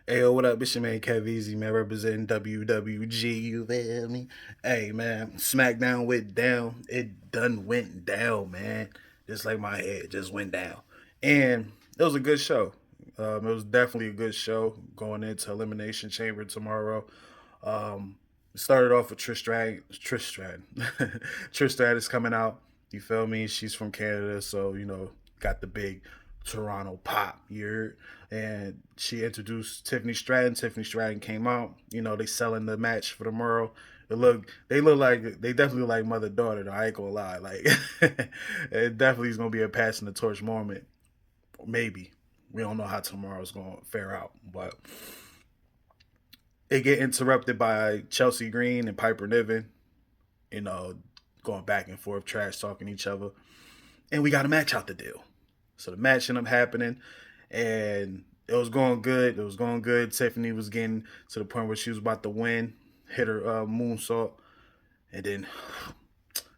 Hey, yo, what up? It's your man KevEZE, man, representing WWG, you feel me? Hey, man, Smackdown went down. It done went down, man. Just like my head just went down. And it was a good show. It was definitely a good show going into Elimination Chamber tomorrow. It started off with Trish Stratton. Trish Stratus coming out. You feel me? She's from Canada, so, got the big Toronto pop, you heard? And she introduced Tiffany Stratton. Tiffany Stratton came out. They selling the match for tomorrow. They definitely look like mother daughter. Though I ain't gonna lie, like it definitely is gonna be a passing the torch moment. Maybe we don't know how tomorrow's gonna fare out, but it get interrupted by Chelsea Green and Piper Niven. You know, going back and forth, trash talking each other, and we got a match out the deal. So the match ended up happening, and it was going good. It was going good. Tiffany was getting to the point where she was about to win, hit her moonsault, and then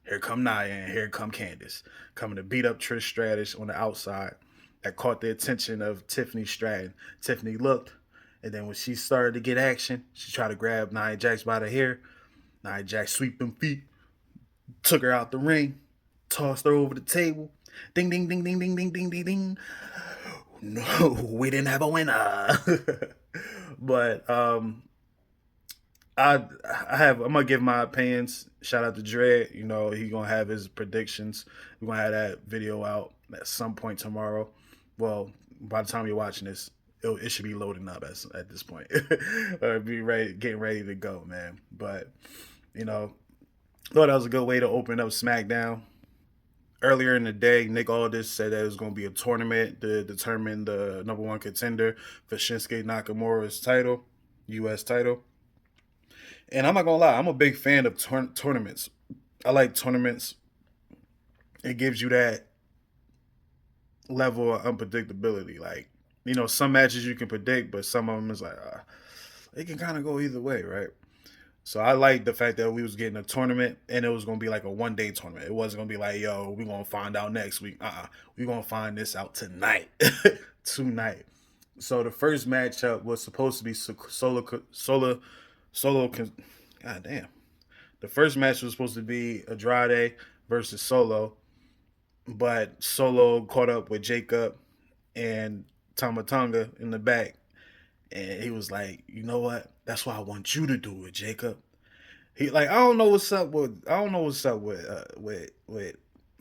here come Nia and here come Candice coming to beat up Trish Stratus on the outside. That caught the attention of Tiffany Stratton. Tiffany looked, and then when she started to get action, she tried to grab Nia Jax by the hair. Nia Jax sweep them feet, took her out the ring, tossed her over the table. Ding ding ding ding ding ding ding ding ding. No, we didn't have a winner. but I'm gonna give my opinions. Shout out to Dread. He gonna have his predictions. We're gonna have that video out at some point tomorrow. Well, by the time you're watching this, it should be loading up at this point. Or be ready, getting ready to go, man. But you know, thought that was a good way to open up SmackDown. Earlier in the day, Nick Aldis said that it was going to be a tournament to determine the number one contender for Shinsuke Nakamura's title, U.S. title. And I'm not gonna lie, I'm a big fan of tournaments. I like tournaments. It gives you that level of unpredictability. Like, some matches you can predict, but some of them is like, it can kind of go either way, right? So I like the fact that we was getting a tournament and it was gonna be like a 1 day tournament. It wasn't gonna be like, yo, we gonna find out next week. We gonna find this out tonight. Tonight. So the first matchup was supposed to be solo. God damn. The first match was supposed to be Andrade versus Solo, but Solo caught up with Jacob and Tamatonga in the back, and he was like, "You know what? That's why I want you to do it, Jacob." He like I don't know what's up with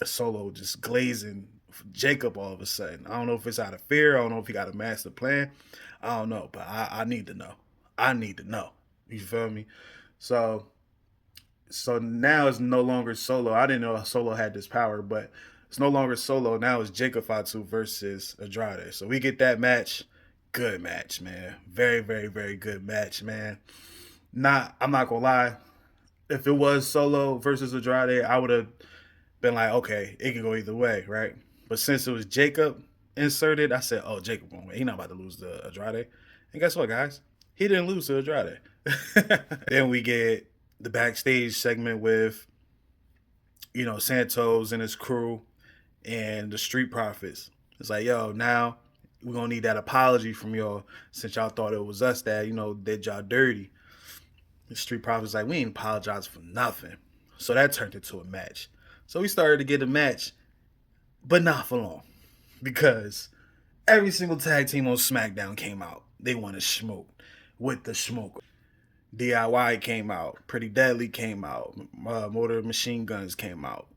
Solo just glazing Jacob all of a sudden. I don't know if it's out of fear. I don't know if he got a master plan. I don't know, but I need to know. I need to know. You feel me? So now it's no longer Solo. I didn't know Solo had this power, but it's no longer Solo. Now it's Jacob Fatu versus Andrade. So we get that match. Good match, man. Very, very, very good match, man. I'm not gonna lie. If it was Solo versus Andrade, I would have been like, okay, it could go either way, right? But since it was Jacob inserted, I said, oh, Jacob won't win. He's not about to lose to Andrade. And guess what, guys? He didn't lose to Andrade. Then we get the backstage segment with, Santos and his crew and the Street Profits. It's like, yo, now we're gonna need that apology from y'all since y'all thought it was us that, did y'all dirty. The Street Profits like, we ain't apologize for nothing. So that turned into a match. So we started to get a match, but not for long. Because every single tag team on SmackDown came out. They wanted smoke with the smoke. DIY came out. Pretty Deadly came out. Motor Machine Guns came out.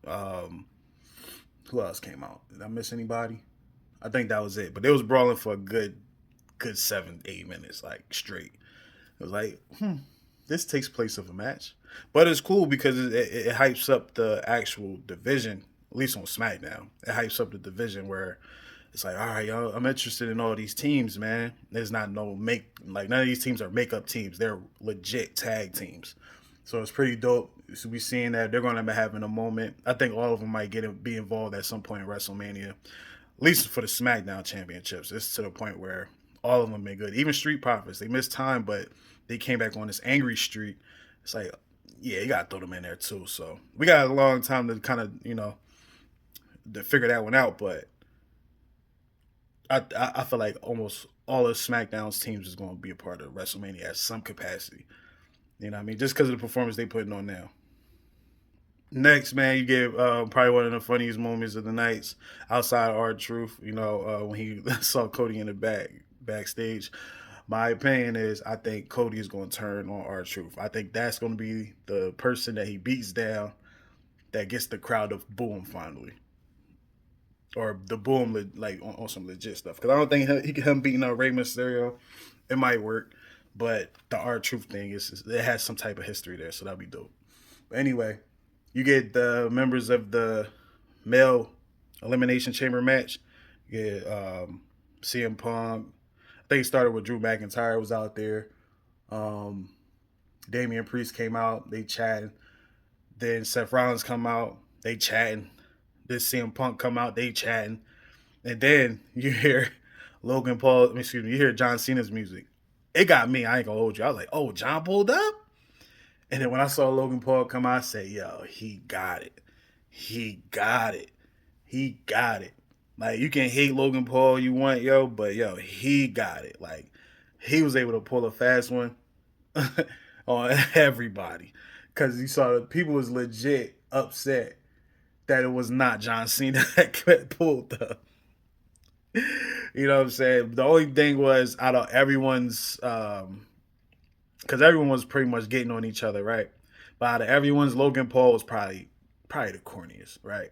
Who else came out? Did I miss anybody? I think that was it. But they was brawling for a good 7, 8 minutes, like straight. It was like, this takes place of a match. But it's cool because it hypes up the actual division, at least on SmackDown. It hypes up the division where it's like, all right, yo, I'm interested in all these teams, man. There's not none of these teams are makeup teams. They're legit tag teams. So it's pretty dope. So we seeing that they're going to be having a moment. I think all of them might be involved at some point in WrestleMania, at least for the SmackDown championships. It's to the point where all of them been good. Even Street Profits, they missed time, but they came back on this angry streak. It's like, yeah, you gotta throw them in there too. So we got a long time to kind of, to figure that one out. But I feel like almost all of SmackDown's teams is going to be a part of WrestleMania at some capacity. You know what I mean? Just because of the performance they putting on now. Next, man, you get probably one of the funniest moments of the nights outside of R-Truth. You know, when he saw Cody in the backstage. My opinion is, I think Cody is going to turn on R-Truth. I think that's going to be the person that he beats down that gets the crowd to boo him finally, or the boom like on some legit stuff. Because I don't think him beating up Rey Mysterio, it might work, but the R-Truth thing is it has some type of history there, so that'd be dope. But anyway, you get the members of the male elimination chamber match. You get CM Punk. I think it started with Drew McIntyre was out there. Um, Damian Priest came out. They chatting. Then Seth Rollins come out. They chatting. Then CM Punk come out. They chatting. And then you hear Logan Paul. Excuse me. You hear John Cena's music. It got me. I ain't gonna hold you. I was like, oh, John pulled up. And then when I saw Logan Paul come out, I said, yo, he got it. He got it. He got it. Like, you can hate Logan Paul you want, yo, but yo, he got it. Like, he was able to pull a fast one on everybody. Because you saw people was legit upset that it was not John Cena that pulled up. You know what I'm saying? The only thing was out of everyone's because everyone was pretty much getting on each other, right? But out of everyone's, Logan Paul was probably the corniest, right?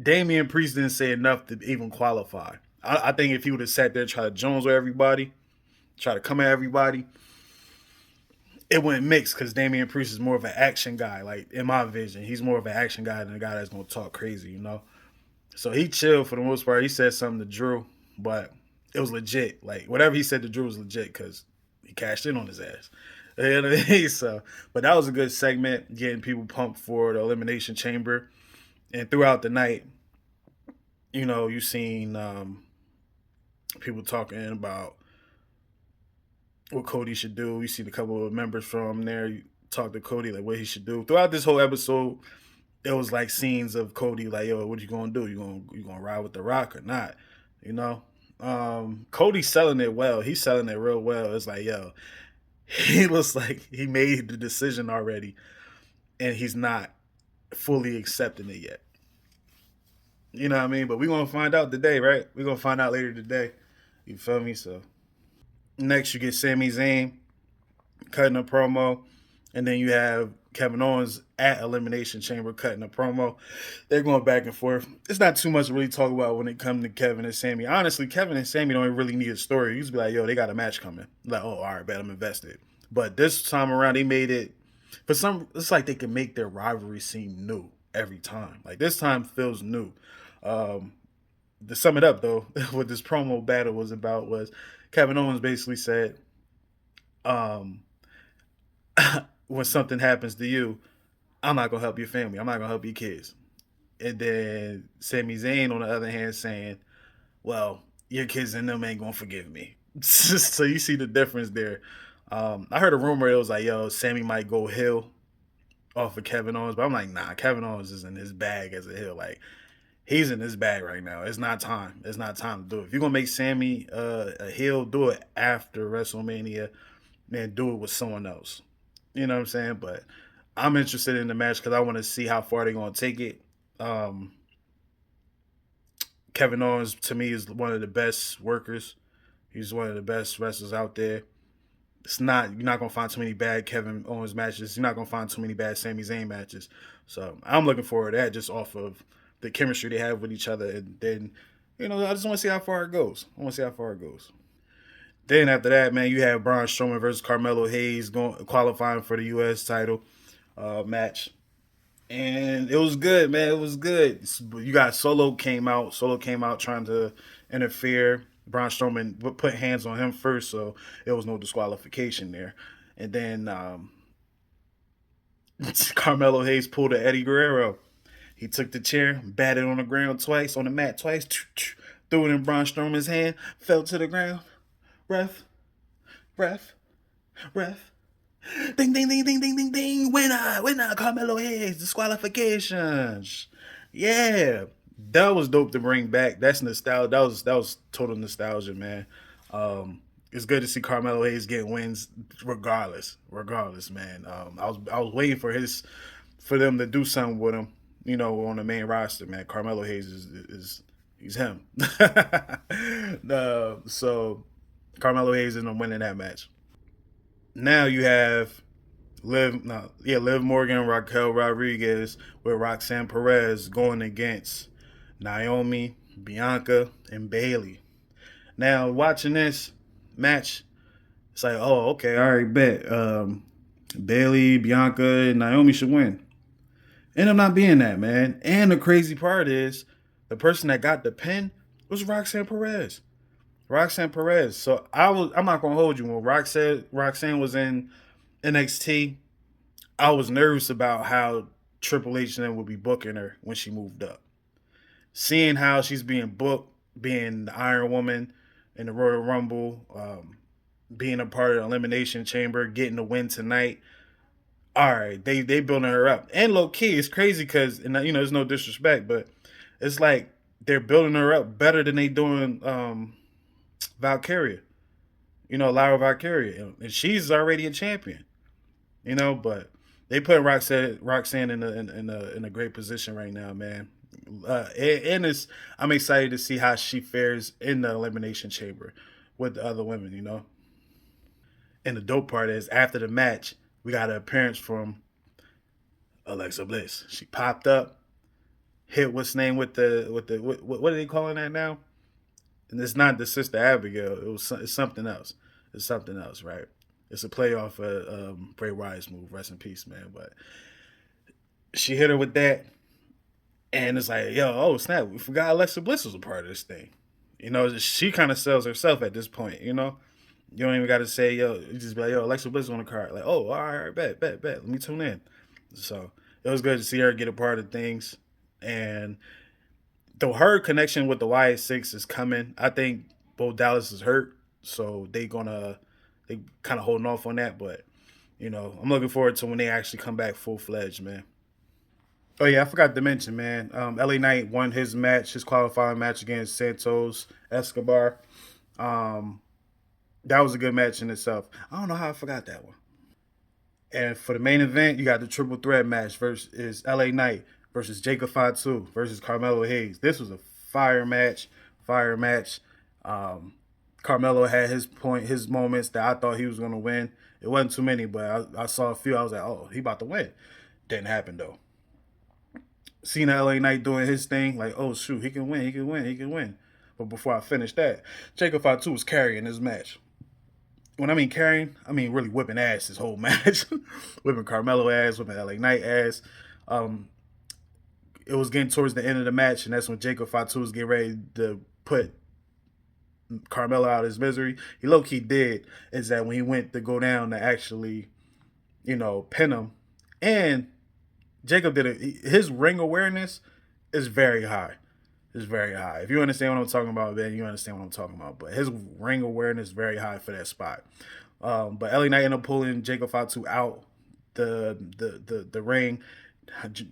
Damian Priest didn't say enough to even qualify. I think if he would have sat there and tried to Jones with everybody, try to come at everybody, it wouldn't mix because Damian Priest is more of an action guy. Like, in my vision, he's more of an action guy than a guy that's going to talk crazy, you know? So he chilled for the most part. He said something to Drew, but it was legit. Like, whatever he said to Drew was legit because he cashed in on his ass. You know what I mean? So, but that was a good segment, getting people pumped for the Elimination Chamber. And throughout the night, you know, you seen people talking about what Cody should do. You seen a couple of members from there talk to Cody like what he should do. Throughout this whole episode, it was like scenes of Cody like, yo, what you gonna do? You gonna ride with the Rock or not? You know? Cody's selling it well. He's selling it real well. It's like, yo, he looks like he made the decision already and he's not fully accepting it yet. You know what I mean? But we're gonna find out today, right? We're gonna find out later today. You feel me? So next you get Sami Zayn cutting a promo, and then you have Kevin Owens at Elimination Chamber cutting a promo. They're going back and forth. It's not too much to really talk about when it comes to Kevin and Sami. Honestly, Kevin and Sami don't really need a story. You just be like, yo, they got a match coming. Like, oh, all right, bet I'm invested. But this time around, they made it for some. It's like they can make their rivalry seem new every time. Like this time feels new. Um, to sum it up, though, what this promo battle was about was Kevin Owens basically said, um, when something happens to you, I'm not gonna help your family. I'm not gonna help your kids. And then Sami Zayn, on the other hand, saying, "Well, your kids and them ain't gonna forgive me." So you see the difference there. I heard a rumor it was like, "Yo, Sammy might go heel off of Kevin Owens," but I'm like, "Nah, Kevin Owens is in his bag as a heel. Like, he's in his bag right now. It's not time. It's not time to do it. If you're gonna make Sammy a heel, do it after WrestleMania. Man, do it with someone else." You know what I'm saying? But I'm interested in the match because I want to see how far they're going to take it. Um, Kevin Owens, to me, is one of the best workers. He's one of the best wrestlers out there. It's not You're not gonna find too many bad Kevin Owens matches. You're not gonna find too many bad Sami Zayn matches. So I'm looking forward to that just off of the chemistry they have with each other. And then, I just want to see how far it goes. I want to see how far it goes. Then after that, man, you have Braun Strowman versus Carmelo Hayes qualifying for the U.S. title match, and it was good, man. It was good. You got Solo came out. Solo came out trying to interfere. Braun Strowman put hands on him first, so there was no disqualification there. And then Carmelo Hayes pulled a Eddie Guerrero. He took the chair, batted on the ground twice, on the mat twice, threw it in Braun Strowman's hand, fell to the ground. Ref, ref, ref. Ding, ding, ding, ding, ding, ding, ding. Winner, Carmelo Hayes. Disqualifications. Yeah, that was dope to bring back. That's nostalgia. That was total nostalgia, man. It's good to see Carmelo Hayes getting wins regardless, man. I was waiting for them to do something with him, on the main roster, man. Carmelo Hayes is he's him. So Carmelo Hayes ended up winning that match. Now you have Liv Morgan, Raquel Rodriguez with Roxanne Perez going against Naomi, Bianca, and Bailey. Now watching this match, it's like, oh, okay, all right, bet. Bailey, Bianca, and Naomi should win. End up not being that, man. And the crazy part is, the person that got the pin was Roxanne Perez. Roxanne Perez. So I'm not gonna hold you. When Roxanne was in NXT, I was nervous about how Triple H then would be booking her when she moved up. Seeing how she's being booked, being the Iron Woman in the Royal Rumble, being a part of the Elimination Chamber, getting the win tonight. All right, they building her up, and low key, it's crazy because there's no disrespect, but it's like they're building her up better than they doing Valkyria. Lyra Valkyria, and she's already a champion. But they put Roxanne in a great position right now, man. And I'm excited to see how she fares in the Elimination Chamber with the other women. And the dope part is after the match, we got an appearance from Alexa Bliss. She popped up, hit what's name with the what are they calling that now? And it's not the Sister Abigail. It's something else. It's something else, right? It's a play off of Bray Wyatt's move. Rest in peace, man. But she hit her with that, and it's like, yo, oh snap, we forgot Alexa Bliss was a part of this thing. She kind of sells herself at this point. You don't even got to say, yo, you just be like, yo, Alexa Bliss on the card. Like, oh, all right, bet. Let me tune in. So it was good to see her get a part of things. And though her connection with the YS6 is coming, I think Bo Dallas is hurt. So they kind of holding off on that. But, I'm looking forward to when they actually come back full fledged, man. Oh, yeah, I forgot to mention, man. LA Knight won his qualifying match against Santos Escobar. Um, that was a good match in itself. I don't know how I forgot that one. And for the main event, you got the triple threat match versus LA Knight versus Jacob Fatu versus Carmelo Hayes. This was a fire match. Fire match. Um, Carmelo had his moments that I thought he was going to win. It wasn't too many, but I saw a few. I was like, oh, he about to win. Didn't happen though. Seeing LA Knight doing his thing, like, oh shoot, he can win. But before I finished that, Jacob Fatu was carrying this match. When I mean carrying, I mean really whipping ass this whole match. Whipping Carmelo ass, whipping LA Knight ass. Um, it was getting towards the end of the match, and that's when Jacob Fatu was getting ready to put Carmelo out of his misery. He low key did, is that when he went to go down to actually, pin him, and Jacob did it. His ring awareness is very high. Is very high. If you understand what I'm talking about, then you understand what I'm talking about. But his ring awareness is very high for that spot. But LA Knight ended up pulling Jacob Fatu out the ring,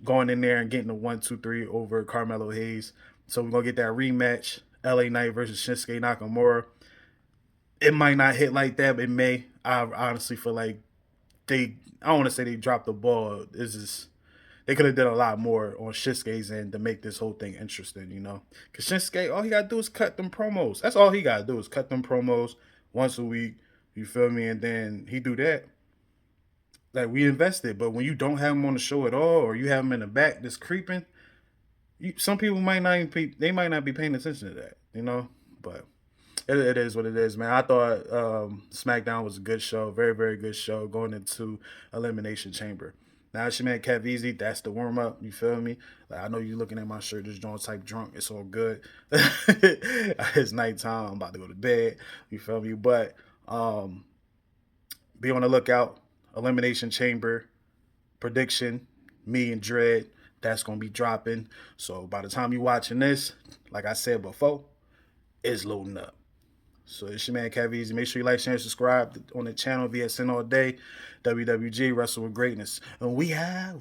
going in there and getting the 1-2-3 over Carmelo Hayes. So we're gonna get that rematch, LA Knight versus Shinsuke Nakamura. It might not hit like that, but it may. I honestly feel like I don't want to say they dropped the ball. They could have done a lot more on Shinsuke's end to make this whole thing interesting. Because Shinsuke, all he got to do is cut them promos. That's all he got to do is cut them promos once a week. You feel me? And then he do that. Like, we invested. But when you don't have him on the show at all, or you have him in the back just creeping, some people might not be paying attention to that. But it is what it is, man. I thought SmackDown was a good show. Very, very good show going into Elimination Chamber. Now it's your man KevEZE. That's the warm up. You feel me? Like, I know you looking at my shirt, just joint type drunk. It's all good. It's nighttime. I'm about to go to bed. You feel me? But be on the lookout. Elimination Chamber prediction. Me and Dread. That's gonna be dropping. So by the time you watching this, like I said before, it's loading up. So it's your man KevEZE. Make sure you like, share, and subscribe on the channel via Sin All Day. WWG Wrestle with Greatness. And we are.